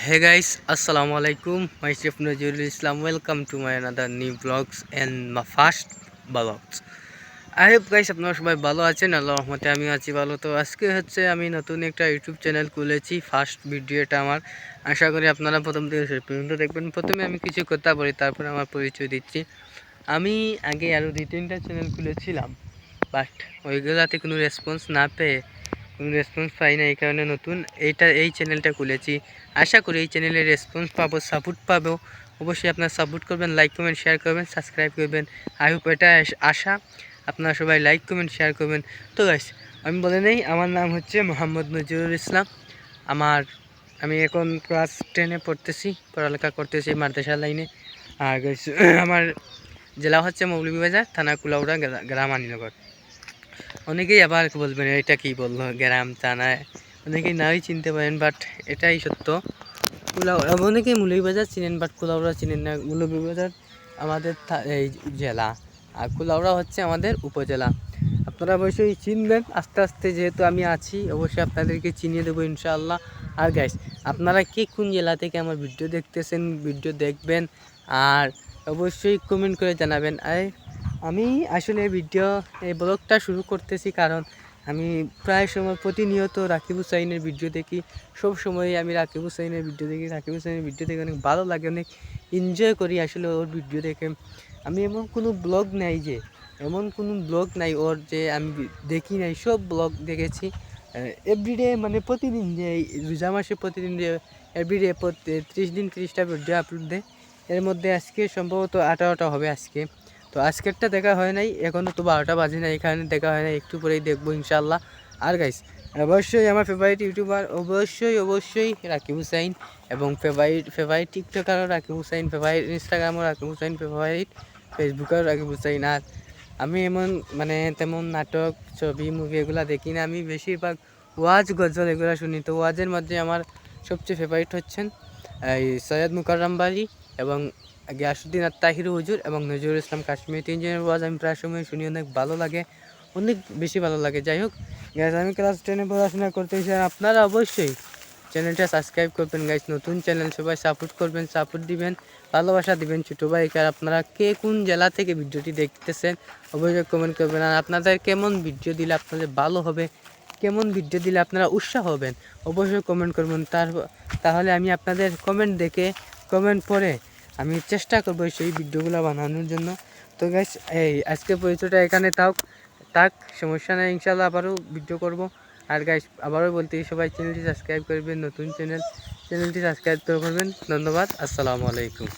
Hey guys, Assalamu alaikum. Myself Nazirul Islam. Welcome to my another new vlogs and my first vlogs. I hope guys আপনারা সবাই ভালো আছেন। আল্লাহর রহমতে আমি আছি ভালো। তো আজকে হচ্ছে আমি নতুন একটা ইউটিউব চ্যানেল খুলেছি। ফার্স্ট ভিডিওটা আমার। আশা করি আপনারা প্রথম থেকে শেষ পর্যন্ত দেখবেন। প্রথমে আমি কিছু কথা বলি, তারপরে আমার পরিচয় দিচ্ছি। আমি আগে আরও 2-3টা চ্যানেল খুলেছিলাম, বাট ওইগুলাতে কোনো রেসপন্স না পেয়ে রেসপন্স পাই না, এই কারণে নতুন এই চ্যানেলটা খুলেছি। আশা করি এই চ্যানেলে রেসপন্স পাবো, সাপোর্ট পাবো। অবশ্যই আপনারা সাপোর্ট করবেন, লাইক কমেন্ট শেয়ার করবেন, সাবস্ক্রাইব করবেন। আই হোপ এটা আশা আপনারা সবাই লাইক কমেন্ট শেয়ার করবেন। তো গাইস আমি বলে নেই, আমার নাম হচ্ছে মোহাম্মদ নজিরুল ইসলাম। আমি এখন ক্লাস 10-এ পড়তেছি, পড়ালেখা করতেছি মাদ্রাসা লাইনে। আর গাইস আমার জেলা হচ্ছে মৌলভীবাজার, থানা কুলাউড়া, গ্রাম আনীনগর। অনেকেই আবার বলবেন এটা কি বললো, গ্রাম থানায় অনেকেই নাই চিনতে পারেন, বাট এটাই সত্য। অনেকেই মৌলভীবাজার চিনেন, বাট কুলাউড়া চিনেন না। মৌলভীবাজার আমাদের এই জেলা, আর কুলাউড়া হচ্ছে আমাদের উপজেলা। আপনারা অবশ্যই চিনবেন আস্তে আস্তে, যেহেতু আমি আছি অবশ্যই আপনাদেরকে চিনিয়ে দেবো ইনশাআল্লাহ। আর গাইস আপনারা কে কোন জেলা থেকে আমার ভিডিও দেখতেছেন, ভিডিও দেখবেন, আর অবশ্যই কমেন্ট করে জানাবেন। আর আমি আসলে এই ব্লগটা শুরু করতেছি কারণ আমি প্রায় সময় প্রতিনিয়ত রাকিব হুসাইনের ভিডিও দেখি। সব সময় আমি রাকিব হুসাইনের ভিডিও দেখি। রাকিব হুসাইনের ভিডিও দেখে অনেক ভালো লাগে, অনেক এনজয় করি আসলে ওর ভিডিও দেখে। আমি এমন কোনো ব্লগ নাই ওর যে আমি দেখি নাই, সব ব্লগ দেখেছি। এভরিডে মানে প্রতিদিন, যে রোজা মাসে প্রতিদিন যে এভরিডে 30 দিন 30টা ভিডিও আপলোড দেয়। এর মধ্যে আজকে সম্ভবত 18টা হবে আজকে। তো আজকেরটা দেখা হয় নাই, এখনও তো 12টা বাজে না, এখানে দেখা হয় নাই, একটু পরেই দেখবো ইনশাআল্লাহ। আর গাইস অবশ্যই আমার ফেভারিট ইউটিউবার অবশ্যই রাকিব হুসাইন, এবং ফেভারিট টিকটকারও রাকিব হুসাইন, ফেভারিট ইনস্টাগ্রামও রাকিব হুসাইন, ফেভারিট ফেসবুকেও রাকিব হুসাইন। আর আমি তেমন নাটক, ছবি, মুভি এগুলো দেখি না। আমি বেশিরভাগ ওয়াজ, গজল এগুলো শুনি। তো ওয়াজের মধ্যে আমার সবচেয়ে ফেভারিট হচ্ছেন এই সৈয়দ মুকাররম বাড়ি এবং গিয়াসউদ্দিন আত্মাহির হুজুর এবং নজরুল ইসলাম কাশ্মীর। 3জনের ওয়াজ আমি প্রায় সময় শুনি, অনেক ভালো লাগে, অনেক বেশি ভালো লাগে। যাই হোক গ্যাস, আমি ক্লাস 10-এ পড়াশোনা করতেছি। আর আপনারা অবশ্যই চ্যানেলটা সাবস্ক্রাইব করবেন গাইস। নতুন চ্যানেল, সবাই সাপোর্ট করবেন, সাপোর্ট দিবেন, ভালোবাসা দিবেন ছোটো ভাইকে। আর আপনারা কে কোন জেলা থেকে ভিডিওটি দেখতেছেন অবশ্যই কমেন্ট করবেন। আর আপনাদের কেমন ভিডিও দিলে আপনাদের ভালো হবে, কেমন ভিডিও দিলে আপনারা উৎসাহ হবেন, অবশ্যই কমেন্ট করবেন। তাহলে আমি আপনাদের কমেন্ট দেখে, কমেন্ট পড়ে আমি চেষ্টা করবো সেই ভিডিওগুলো বানানোর জন্য। তো গাইস এই আজকে পরিচয়টা এখানে থাক, সমস্যা নেই, ইনশাআল্লাহ আবারও ভিডিও করব। আর গাইস আবারও বলতে, সবাই চ্যানেলটি সাবস্ক্রাইব করবেন, নতুন চ্যানেলটি সাবস্ক্রাইব করবেন। ধন্যবাদ, আসসালামু আলাইকুম।